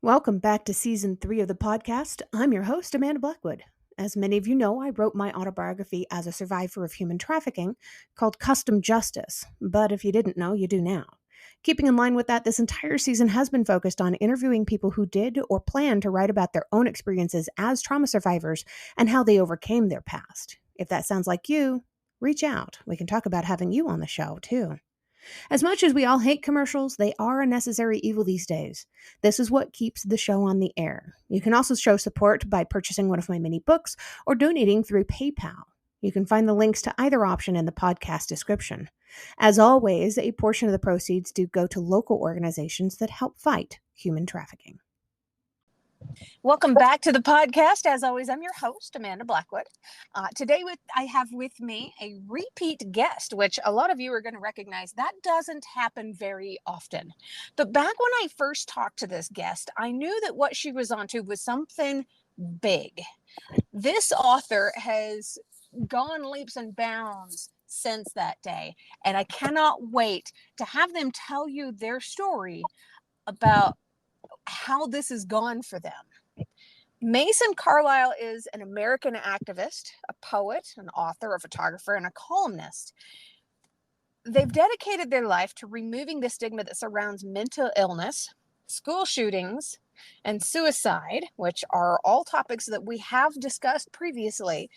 Welcome back to Season 3 of the podcast. I'm your host, Amanda Blackwood. As many of you know, I wrote my autobiography as a survivor of human trafficking called Custom Justice, but if you didn't know, you do now. Keeping in line with that, this entire season has been focused on interviewing people who did or plan to write about their own experiences as trauma survivors and how they overcame their past. If that sounds like you, reach out. We can talk about having you on the show, too. As much as we all hate commercials, they are a necessary evil these days. This is what keeps the show on the air. You can also show support by purchasing one of my mini books or donating through PayPal. You can find the links to either option in the podcast description. As always, a portion of the proceeds do go to local organizations that help fight human trafficking. Welcome back to the podcast. As always, I'm your host, Amanda Blackwood. Today, I have with me a repeat guest, which a lot of you are going to recognize. That doesn't happen very often. But back when I first talked to this guest, I knew that what she was onto was something big. This author has gone leaps and bounds since that day, and I cannot wait to have them tell you their story about how this has gone for them. Mason Carlisle is an American activist, a poet, an author, a photographer, and a columnist. They've dedicated their life to removing the stigma that surrounds mental illness, school shootings, and suicide, which are all topics that we have discussed previously.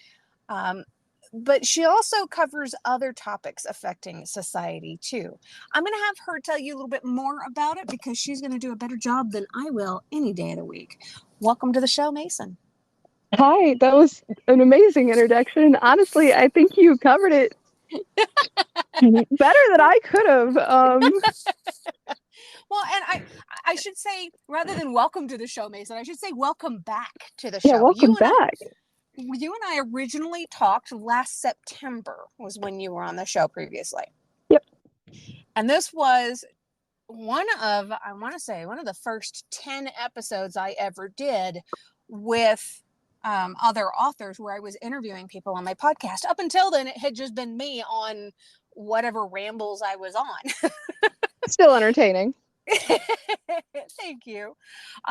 But she also covers other topics affecting society, too. I'm going to have her tell you a little bit more about it because she's going to do a better job than I will any day of the week. Welcome to the show, Mason. Hi, that was an amazing introduction. Honestly, I think you covered it better than I could have. Well, and I should say, rather than welcome to the show, Mason, I should say welcome back to the show. Yeah, welcome back. You and I originally talked last September was when you were on the show previously. Yep. And this was one of the first 10 episodes I ever did with other authors where I was interviewing people on my podcast. Up until then, it had just been me on whatever rambles I was on. Still entertaining. Thank you.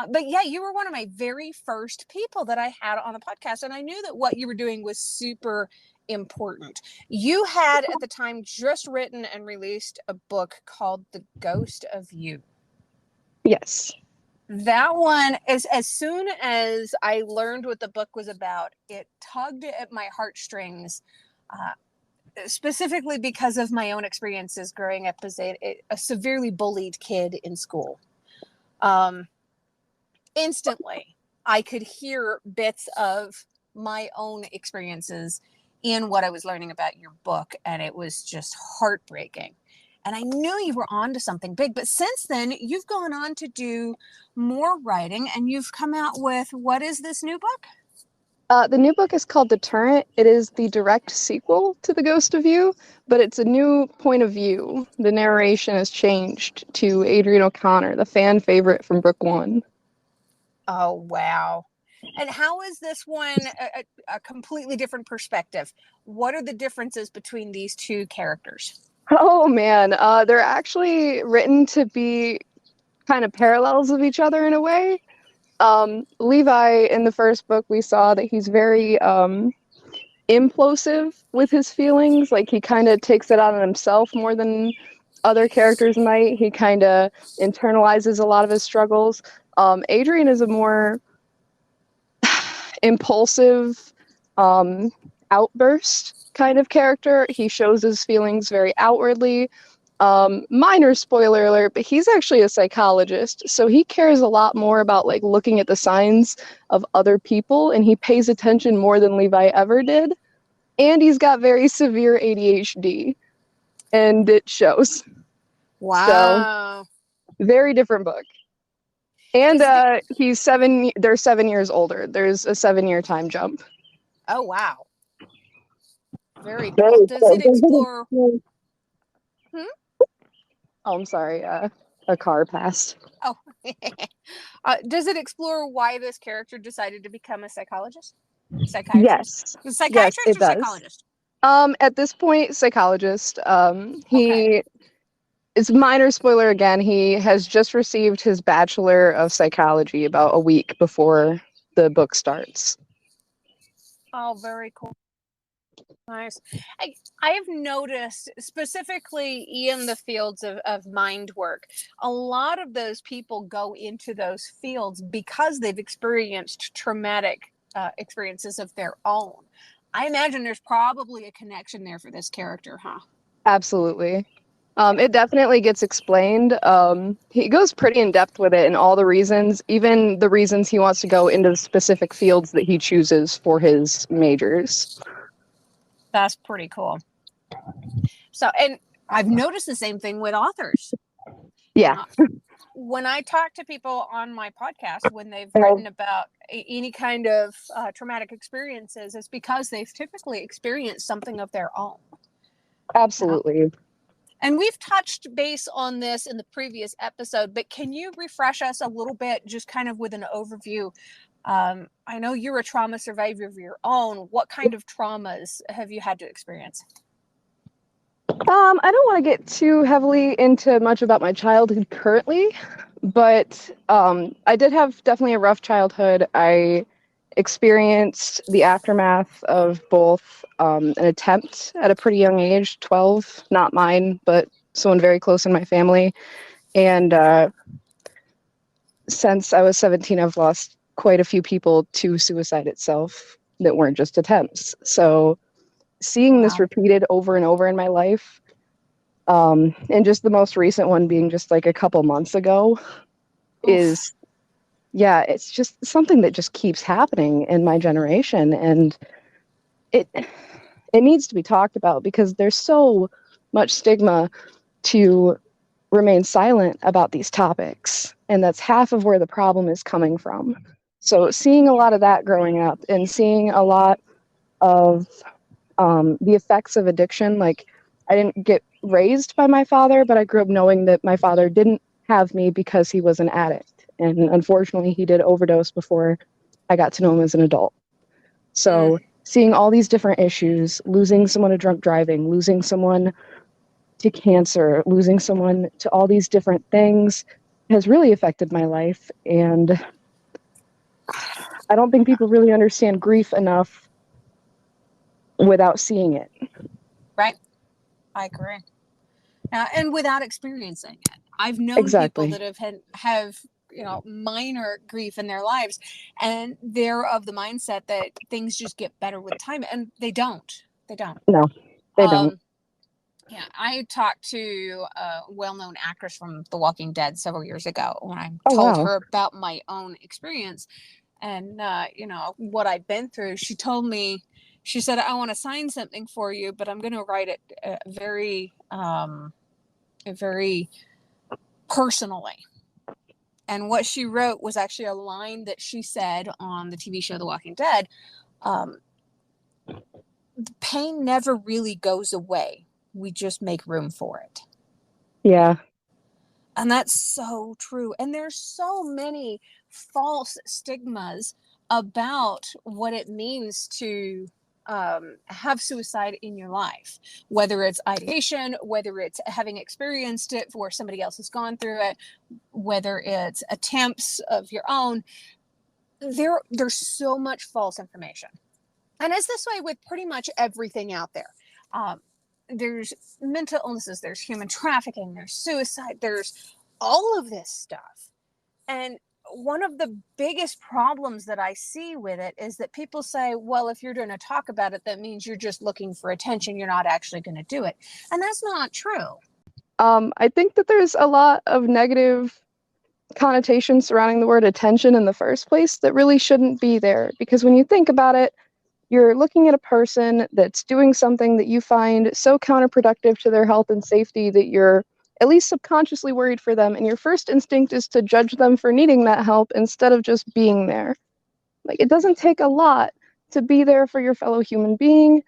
But yeah, you were one of my very first people that I had on the podcast. And I knew that what you were doing was super important. You had at the time just written and released a book called The Ghost of You. Yes. That one, as soon as I learned what the book was about, it tugged at my heartstrings, specifically because of my own experiences growing up as a severely bullied kid in school. Instantly, I could hear bits of my own experiences in what I was learning about your book, and it was just heartbreaking. And I knew you were on to something big, but since then, you've gone on to do more writing, and you've come out with, what is this new book? The new book is called Deterrent. It is the direct sequel to The Ghost of You, but it's a new point of view. The narration has changed to Adrienne O'Connor, the fan favorite from Book One. Oh, wow. And how is this one a completely different perspective? What are the differences between these two characters? Oh, man. They're actually written to be kind of parallels of each other in a way. Levi, in the first book, we saw that he's very implosive with his feelings. Like, he kind of takes it out on himself more than other characters might. He kind of internalizes a lot of his struggles. Adrienne is a more impulsive outburst kind of character. He shows his feelings very outwardly. Minor spoiler alert, but he's actually a psychologist, so he cares a lot more about like looking at the signs of other people, and he pays attention more than Levi ever did. And he's got very severe ADHD, and it shows. Wow. So, very different book. And he's 7. They're 7 years older. There's a 7-year time jump. Oh, wow. Very cool. Does it explore? Oh, I'm sorry. A car passed. Oh. Does it explore why this character decided to become a psychologist? Psychiatrist? Yes. Psychiatrist yes, it or does. psychologist? At this point, psychologist. He it's minor spoiler again. He has just received his Bachelor of Psychology about a week before the book starts. Oh, very cool. Nice. I have noticed, specifically in the fields of mind work, a lot of those people go into those fields because they've experienced traumatic experiences of their own. I imagine there's probably a connection there for this character, huh? Absolutely. It definitely gets explained. He goes pretty in depth with it and all the reasons, even the reasons he wants to go into the specific fields that he chooses for his majors. That's pretty cool. So, and I've noticed the same thing with authors. Yeah. When I talk to people on my podcast, when they've written about any kind of traumatic experiences, it's because they've typically experienced something of their own. Absolutely. And we've touched base on this in the previous episode, but can you refresh us a little bit, just kind of with an overview? I know you're a trauma survivor of your own. What kind of traumas have you had to experience? I don't want to get too heavily into much about my childhood currently, but I did have definitely a rough childhood. I experienced the aftermath of both an attempt at a pretty young age, 12, not mine, but someone very close in my family. And since I was 17, I've lost quite a few people to suicide itself that weren't just attempts. So seeing this repeated over and over in my life, and just the most recent one being just like a couple months ago, is, yeah, it's just something that just keeps happening in my generation. And it needs to be talked about because there's so much stigma to remain silent about these topics. And that's half of where the problem is coming from. So seeing a lot of that growing up and seeing a lot of the effects of addiction, like I didn't get raised by my father, but I grew up knowing that my father didn't have me because he was an addict. And unfortunately, he did overdose before I got to know him as an adult. So seeing all these different issues, losing someone to drunk driving, losing someone to cancer, losing someone to all these different things has really affected my life. And I don't think people really understand grief enough without seeing it. Right. I agree. And without experiencing it. I've known people that have minor grief in their lives, and they're of the mindset that things just get better with time, and they don't. No, they don't. Yeah, I talked to a well-known actress from The Walking Dead several years ago when I told her about my own experience and what I'd been through. She told me, she said, I want to sign something for you, but I'm going to write it very personally. And what she wrote was actually a line that she said on the TV show The Walking Dead. The pain never really goes away. We just make room for it. Yeah. And that's so true. And there's so many false stigmas about what it means to have suicide in your life, whether it's ideation, whether it's having experienced it where somebody else has gone through it, whether it's attempts of your own. There's so much false information. And it's this way with pretty much everything out there. There's mental illnesses, there's human trafficking, there's suicide, there's all of this stuff. And one of the biggest problems that I see with it is that people say, well, if you're going to talk about it, that means you're just looking for attention. You're not actually going to do it. And that's not true. I think that there's a lot of negative connotations surrounding the word attention in the first place that really shouldn't be there. Because when you think about it, you're looking at a person that's doing something that you find so counterproductive to their health and safety that you're at least subconsciously worried for them. And your first instinct is to judge them for needing that help instead of just being there. Like, it doesn't take a lot to be there for your fellow human being.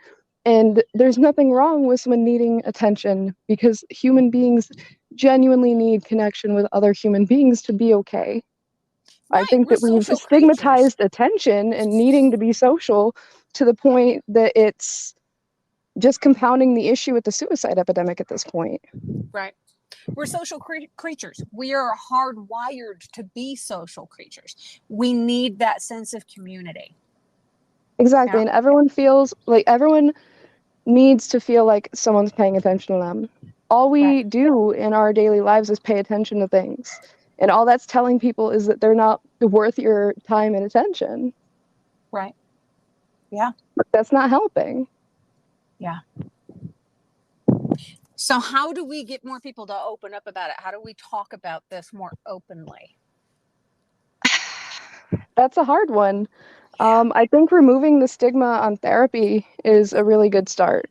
And there's nothing wrong with someone needing attention because human beings genuinely need connection with other human beings to be okay. Right, I think that we've stigmatized attention and needing to be social to the point that it's just compounding the issue with the suicide epidemic at this point. Right. We're social creatures. We are hardwired to be social creatures. We need that sense of community. Exactly. Yeah. And everyone needs to feel like someone's paying attention to them. All Right. we do in our daily lives is pay attention to things. And all that's telling people is that they're not worth your time and attention. Right. Yeah. But that's not helping. Yeah. So how do we get more people to open up about it? How do we talk about this more openly? That's a hard one. I think removing the stigma on therapy is a really good start.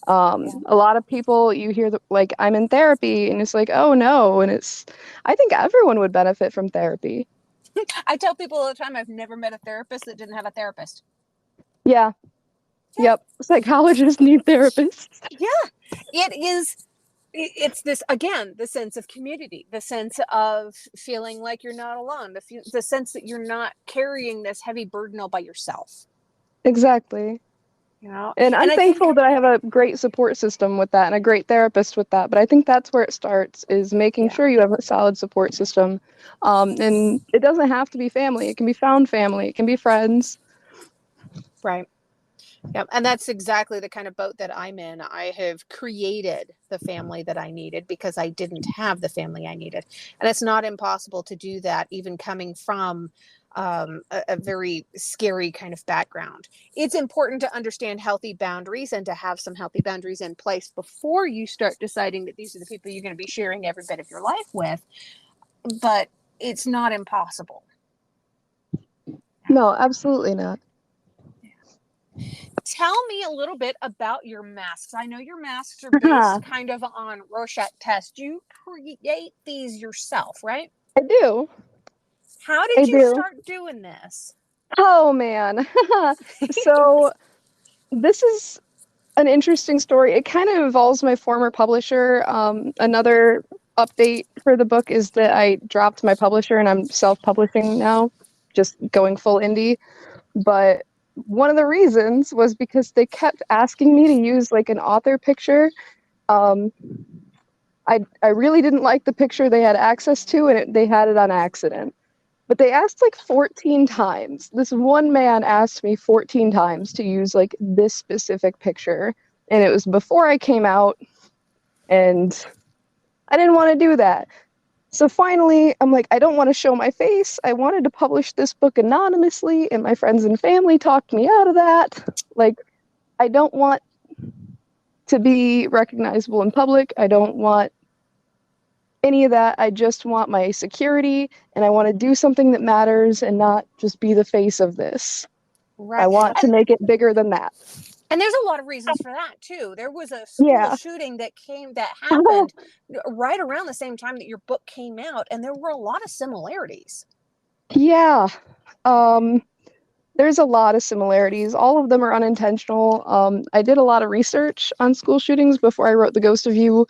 A lot of people, you hear like, I'm in therapy, and it's like, oh no. And I think everyone would benefit from therapy. I tell people all the time, I've never met a therapist that didn't have a therapist. Yeah. Yep. Psychologists need therapists. Yeah. It's this, again, the sense of community, the sense of feeling like you're not alone, the sense that you're not carrying this heavy burden all by yourself. Exactly. You know, and I'm thankful that I have a great support system with that and a great therapist with that. But I think that's where it starts, is making sure you have a solid support system. And it doesn't have to be family. It can be found family. It can be friends. Right. Yeah, and that's exactly the kind of boat that I'm in. I have created the family that I needed because I didn't have the family I needed. And it's not impossible to do that, even coming from a very scary kind of background. It's important to understand healthy boundaries and to have some healthy boundaries in place before you start deciding that these are the people you're going to be sharing every bit of your life with. But it's not impossible. No, absolutely not. Tell me a little bit about your masks. I know your masks are based kind of on Rorschach test. You create these yourself, right? I do. How did you start doing this? Oh, man. So this is an interesting story. It kind of involves my former publisher. Another update for the book is that I dropped my publisher and I'm self-publishing now, just going full indie. But one of the reasons was because they kept asking me to use like an author picture. I really didn't like the picture they had access to, and they had it on accident. But they asked like 14 times. This one man asked me 14 times to use like this specific picture. And it was before I came out, and I didn't want to do that. So finally, I'm like, I don't want to show my face. I wanted to publish this book anonymously, and my friends and family talked me out of that. Like, I don't want to be recognizable in public. I don't want any of that. I just want my security, and I want to do something that matters and not just be the face of this. Right. I want to make it bigger than that. And there's a lot of reasons for that too. There was a school shooting that happened right around the same time that your book came out, and there were a lot of similarities. Yeah. There's a lot of similarities. All of them are unintentional. I did a lot of research on school shootings before I wrote The Ghost of You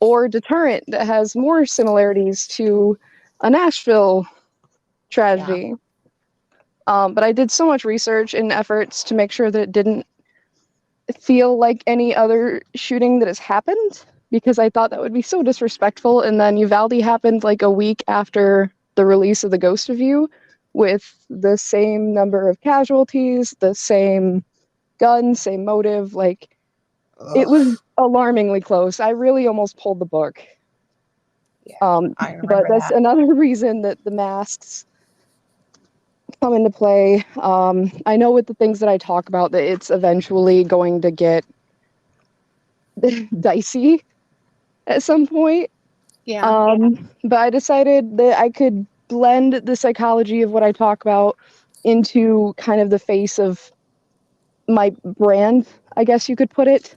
or Deterrent, that has more similarities to a Nashville tragedy. Yeah. But I did so much research and efforts to make sure that it didn't feel like any other shooting that has happened, because I thought that would be so disrespectful. And then Uvalde happened like a week after the release of The Ghost of You, with the same number of casualties, the same gun, same motive. Like, it was alarmingly close. I really almost pulled the book. Yeah, I remember but that's another reason that the masks come into play. I know with the things that I talk about that it's eventually going to get dicey at some point. Yeah. But I decided that I could blend the psychology of what I talk about into kind of the face of my brand, I guess you could put it.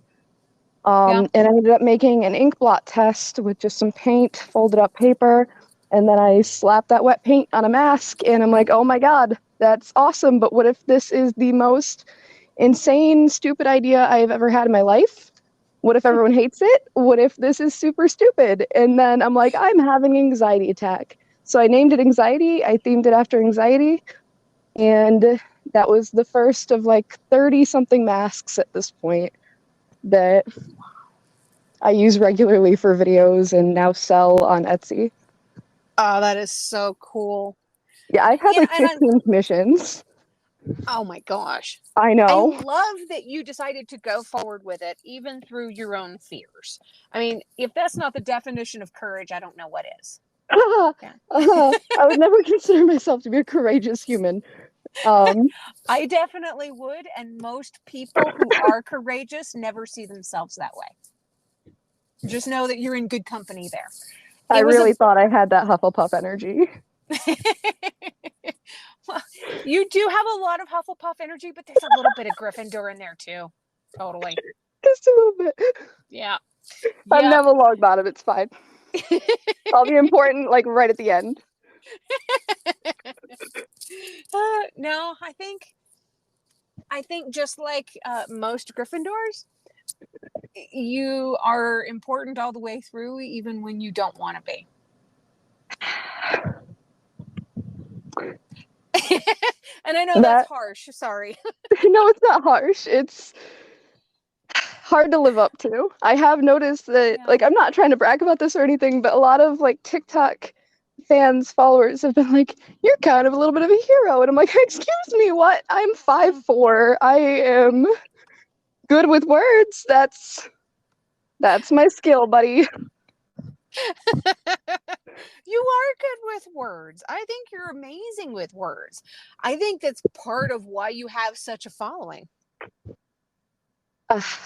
And I ended up making an ink blot test with just some paint, folded up paper, and then I slapped that wet paint on a mask, and I'm like, oh my God, that's awesome. But what if this is the most insane, stupid idea I've ever had in my life? What if everyone hates it? What if this is super stupid? And then I'm like, I'm having an anxiety attack. So I named it Anxiety. I themed it after anxiety. And that was the first of like 30 something masks at this point that I use regularly for videos and now sell on Etsy. Oh, that is so cool. Yeah, I've had Yeah, like 15 commissions. oh my gosh. I I know. love that you decided to go forward with it, even through your own fears. I mean, if that's not the definition of courage, I don't know what is. Yeah. I would never consider myself to be a courageous human. Um, I definitely would, and most people who are courageous never see themselves that way. Just know that you're in good company there. I It was really a thought I had that Hufflepuff energy. well, you do have a lot of Hufflepuff energy, but there's a little bit of Gryffindor in there too. Totally. Just a little bit. Yeah. I'm Yep. never long bottom, it's fine. I'll be important like right at the end. No, I think just like most Gryffindors, you are important all the way through, even when you don't want to be. And I know that's harsh. Sorry. No, it's not harsh. It's hard to live up to. I have noticed that, like, I'm not trying to brag about this or anything, but a lot of like TikTok fans, followers have been like, "You're kind of a little bit of a hero," and I'm like, "Excuse me, what? I'm 5'4". I am good with words. That's my skill, buddy." You are good with words. I think you're amazing with words. I think that's part of why you have such a following.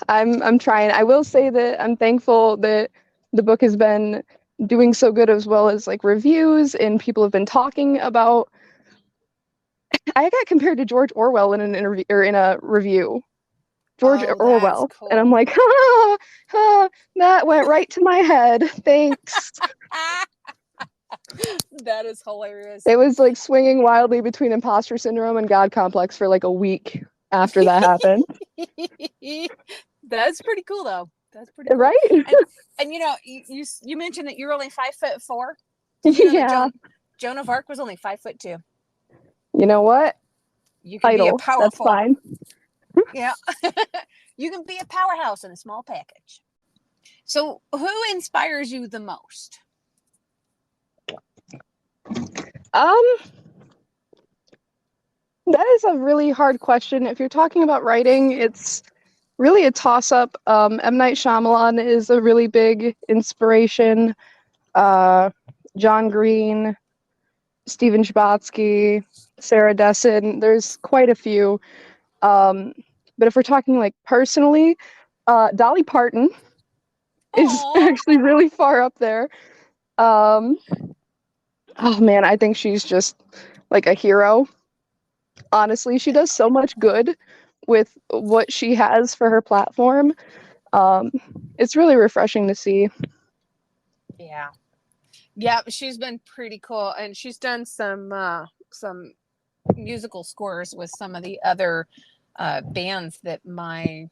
I'm trying. I will say that I'm thankful that the book has been doing so good, as well as like reviews, and people have been talking about. I got compared to George Orwell in an interview or in a review. George Orwell, cool. and I'm like, that went right to my head. Thanks. That is hilarious. It was like swinging wildly between imposter syndrome and God complex for like a week after that happened. That's pretty cool, though. That's pretty cool. Right? And you know, you mentioned that you're only 5'4". Yeah. Joan of Arc was only 5'2". You know what? You can be a powerful. That's fine. Yeah. You can be a powerhouse in a small package. So, who inspires you the most? That is a really hard question. If you're talking about writing, it's really a toss-up. M. Night Shyamalan is a really big inspiration. John Green, Steven Chbosky, Sarah Dessen. There's quite a few. But if we're talking like personally, Dolly Parton is actually really far up there. Oh man, I think she's just like a hero. Honestly, she does so much good with what she has for her platform. It's really refreshing to see. Yeah, she's been pretty cool, and she's done some musical scores with some of the other bands that my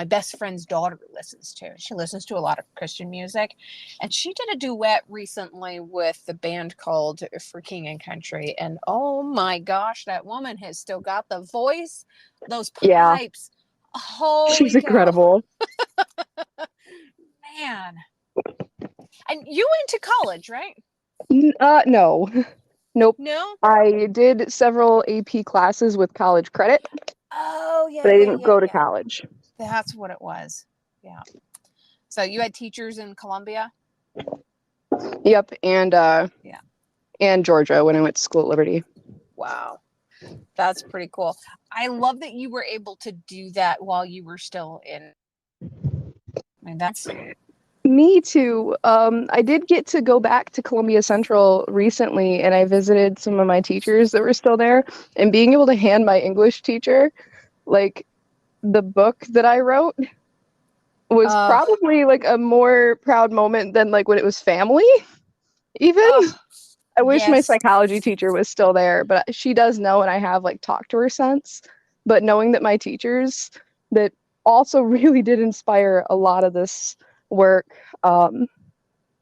best friend's daughter listens to. She listens to a lot of Christian music, and she did a duet recently with the band called For King and Country. And oh my gosh, that woman has still got the voice, those pipes. Yeah. Holy She's cow. Incredible. Man. And you went to college, right? No. Nope. No? I did several AP classes with college credit. Oh, yeah. But I didn't go to college. That's what it was. Yeah. So you had teachers in Columbia? Yep. And and Georgia when I went to school at Liberty. Wow. That's pretty cool. I love that you were able to do that while you were still in. I mean, that's... Me too. I did get to go back to Columbia Central recently, and I visited some of my teachers that were still there, and being able to hand my English teacher like the book that I wrote was probably like a more proud moment than like when it was family even. I wish my psychology teacher was still there, but she does know, and I have like talked to her since. But knowing that my teachers that also really did inspire a lot of this work are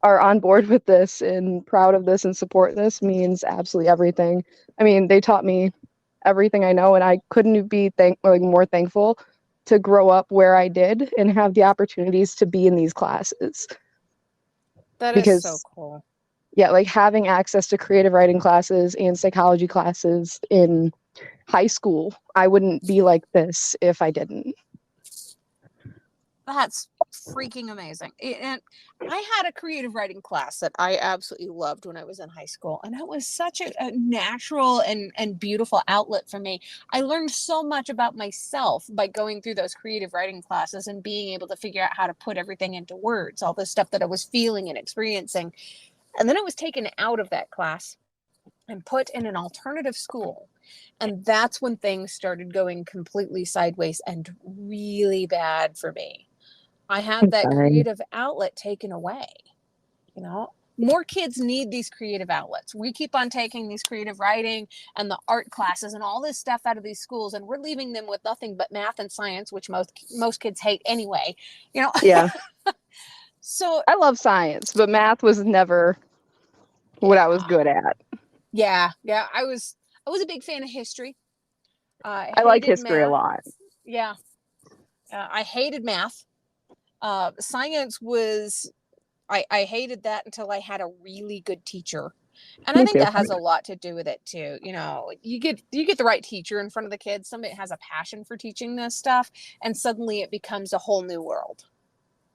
on board with this and proud of this and support this means absolutely everything. I mean, they taught me everything I know, and I couldn't be more thankful to grow up where I did and have the opportunities to be in these classes. That is so Because, cool. yeah, like having access to creative writing classes and psychology classes in high school, I wouldn't be like this if I didn't. That's freaking amazing. And I had a creative writing class that I absolutely loved when I was in high school. And it was such a natural and beautiful outlet for me. I learned so much about myself by going through those creative writing classes and being able to figure out how to put everything into words, all the stuff that I was feeling and experiencing. And then I was taken out of that class and put in an alternative school. And that's when things started going completely sideways and really bad for me. I had that Sorry. creative outlet taken away. More kids need these creative outlets. We keep on taking these creative writing and the art classes and all this stuff out of these schools, and we're leaving them with nothing but math and science, which most kids hate anyway. Yeah. So I love science, but math was never what I was yeah, good at. yeah. I was a big fan of history. I I like hated history a math. lot. Yeah, I hated math. Science was I hated that until I had a really good teacher. And I Me think too. that has a lot to do with it too. You get the right teacher in front of the kids, somebody that has a passion for teaching this stuff, and suddenly it becomes a whole new world.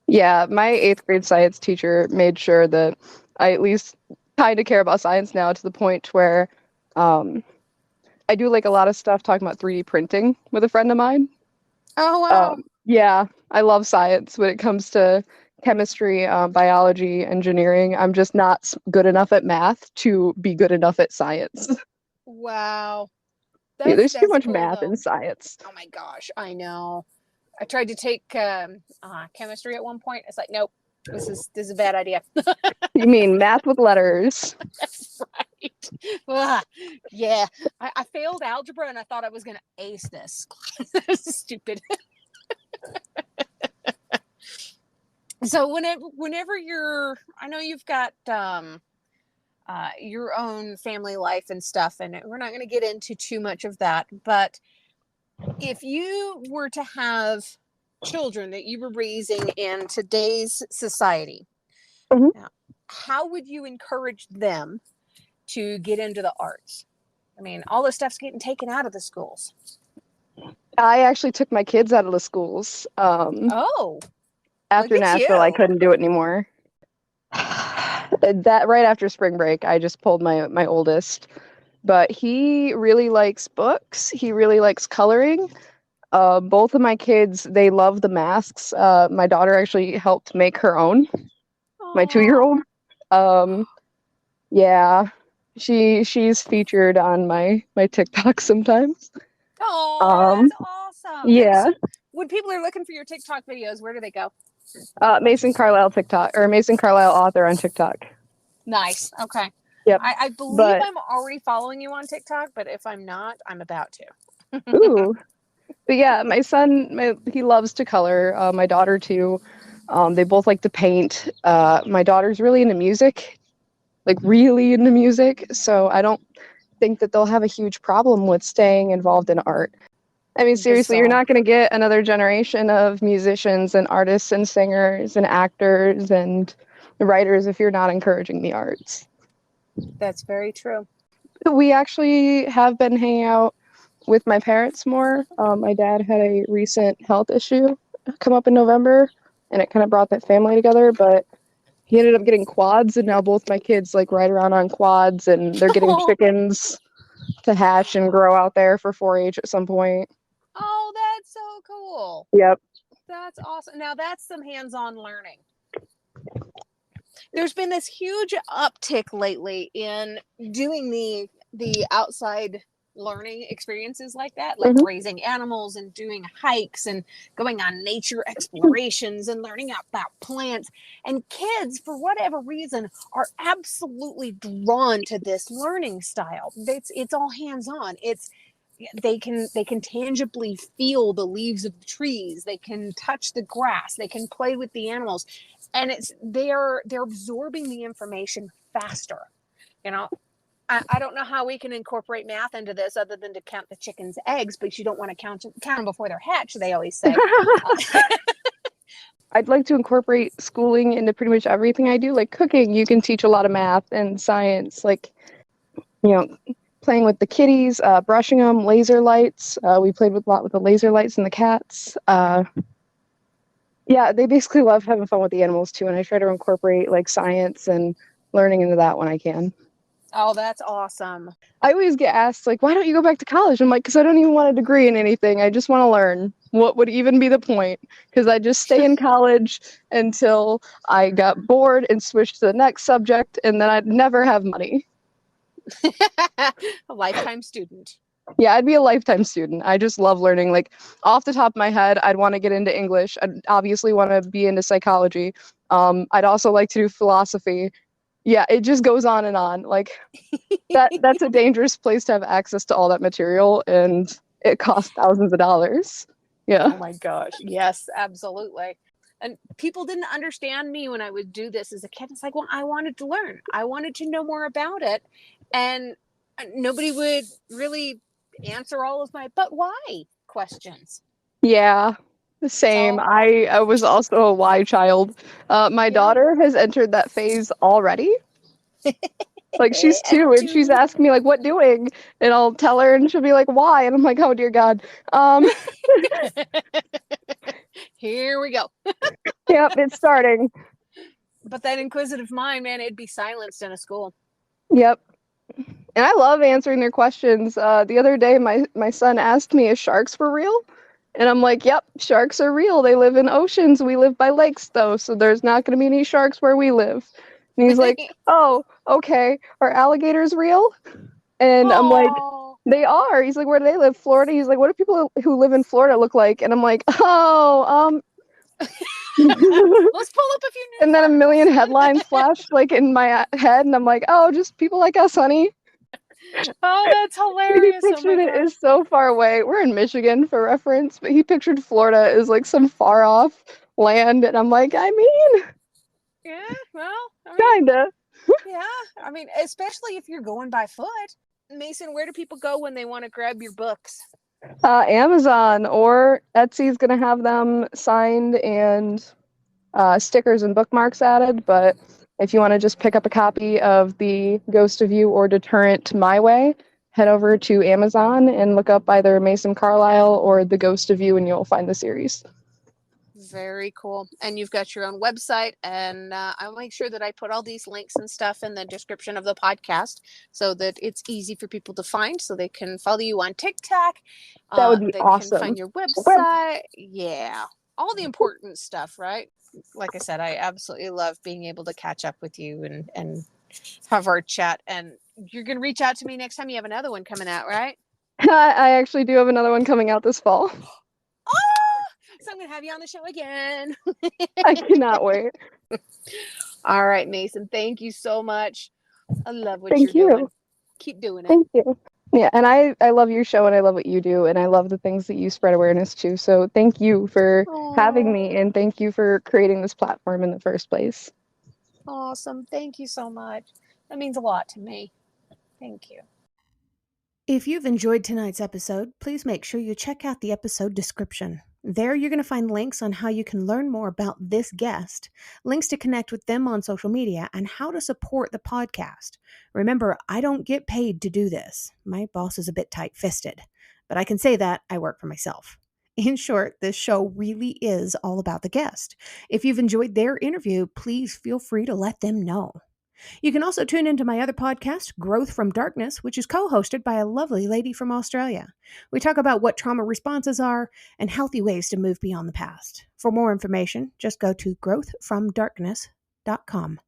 Yeah, my eighth grade science teacher made sure that I at least kind of care about science now to the point where um, I do like a lot of stuff talking about 3D printing with a friend of mine. Oh wow. Yeah, I love science when it comes to chemistry, biology, engineering. I'm just not good enough at math to be good enough at science. Wow. Yeah, That's there's too that's much cool math in though. science. Oh my gosh, I know. I tried to take chemistry at one point. It's like, nope, this is a bad idea. You mean math with letters? That's right. Ugh. Yeah, I failed algebra and I thought I was going to ace this. That's stupid. So whenever I know you've got your own family life and stuff, and we're not going to get into too much of that, but if you were to have children that you were raising in today's society, Mhm. now, how would you encourage them to get into the arts? I mean, all this stuff's getting taken out of the schools. I actually took my kids out of the schools. Oh, look After at Nashville, I you. couldn't do it anymore. That right after spring break, I just pulled my oldest. But he really likes books. He really likes coloring. Both of my kids, they love the masks. My daughter actually helped make her own. My Oh, 2-year-old. Um, yeah, she's featured on my TikTok sometimes. oh, Um, that's awesome. yeah, So when people are looking for your TikTok videos, where do they go? Mason Carlisle TikTok or Mason Carlisle author on TikTok. Nice. Okay. Yep. I believe But I'm already following you on TikTok, but if I'm not, I'm about to. ooh, but yeah, my son, he loves to color. My daughter too. They both like to paint. My daughter's really into music, like really into music. So I don't think that they'll have a huge problem with staying involved in art. I mean, seriously, you're Bizarre. not going to get another generation of musicians and artists and singers and actors and writers if you're not encouraging the arts. That's very true. We actually have been hanging out with my parents more. My dad had a recent health issue come up in November, and it kind of brought that family together. But he ended up getting quads, and now both my kids like ride around on quads, and they're getting Oh, chickens to hatch and grow out there for 4-H at some point. oh, that's so cool. Yep. That's awesome. Now that's some hands-on learning. There's been this huge uptick lately in doing the outside learning experiences like that, like Hmm. raising animals and doing hikes and going on nature explorations and learning about plants. And kids, for whatever reason, are absolutely drawn to this learning style. It's all hands-on. They can tangibly feel the leaves of the trees, they can touch the grass, they can play with the animals, and they're absorbing the information faster. you know I don't know how we can incorporate math into this other than to count the chicken's eggs, but you don't want to count them before they're hatched, they always say. I'd like to incorporate schooling into pretty much everything I do. Like cooking, you can teach a lot of math and science, like, playing with the kitties, brushing them, laser lights. We played a lot with the laser lights and the cats. Yeah, they basically love having fun with the animals too, and I try to incorporate like science and learning into that when I can. Oh, that's awesome. I always get asked, like, why don't you go back to college? I'm like, because I don't even want a degree in anything. I just want to learn. What would even be the point? Because I just stay in college until I got bored and switched to the next subject, and then I'd never have money. A lifetime student. Yeah, I'd be a lifetime student. I just love learning. Like, off the top of my head, I'd want to get into English. I'd obviously want to be into psychology. I'd also like to do philosophy. Yeah, it just goes on and on. Like, that's a dangerous place to have access to all that material, and it costs thousands of dollars. Yeah. Oh my gosh. Yes, absolutely. And people didn't understand me when I would do this as a kid. It's like, well, I wanted to learn. I wanted to know more about it. And nobody would really answer all of my, but why questions. Yeah, same. So, I was also a why child. My daughter has entered that phase already. Like, she's 2 and she's asking me like, what doing? And I'll tell her and she'll be like, why? And I'm like, oh dear God. Here we go. Yep, it's starting. But that inquisitive mind, man, it'd be silenced in a school. Yep. And I love answering their questions. The other day, my son asked me if sharks were real. And I'm like, yep, sharks are real. They live in oceans. We live by lakes, though, so there's not going to be any sharks where we live. And he's like, oh, okay. Are alligators real? And I'm like, they are. He's like, where do they live? Florida? He's like, what do people who live in Florida look like? And I'm like, oh, let's pull up a few news and then a million headlines flashed like in my head, and I'm like, oh, just people like us, honey. Oh, that's hilarious. He pictured it is so far away. We're in Michigan for reference, but he pictured Florida as like some far off land, and I'm like, I mean, yeah, well, kinda. Yeah, I mean, especially if you're going by foot. Mason, where do people go when they want to grab your books? Amazon or Etsy's gonna have them signed and stickers and bookmarks added, but if you want to just pick up a copy of The Ghost of You or Deterrent My Way, head over to Amazon and look up either Mason Carlisle or The Ghost of You, and you'll find the series. Very cool. And you've got your own website, and I'll make sure that I put all these links and stuff in the description of the podcast so that it's easy for people to find, so they can follow you on TikTok. That would be they awesome. Can find your website. Yeah. All the important stuff, right? Like I said, I absolutely love being able to catch up with you and have our chat. And you're going to reach out to me next time you have another one coming out, right? I actually do have another one coming out this fall. So I'm going to have you on the show again. I cannot wait. All right, Mason. Thank you so much. I love what you're doing. Keep doing it. Thank you. Yeah, and I love your show, and I love what you do, and I love the things that you spread awareness to. So thank you for having me, and thank you for creating this platform in the first place. Awesome. Thank you so much. That means a lot to me. Thank you. If you've enjoyed tonight's episode, please make sure you check out the episode description. There you're going to find links on how you can learn more about this guest, links to connect with them on social media, and how to support the podcast. Remember, I don't get paid to do this. My boss is a bit tight-fisted, but I can say that I work for myself. In short, this show really is all about the guest. If you've enjoyed their interview, please feel free to let them know. You can also tune into my other podcast, Growth from Darkness, which is co-hosted by a lovely lady from Australia. We talk about what trauma responses are and healthy ways to move beyond the past. For more information, just go to growthfromdarkness.com.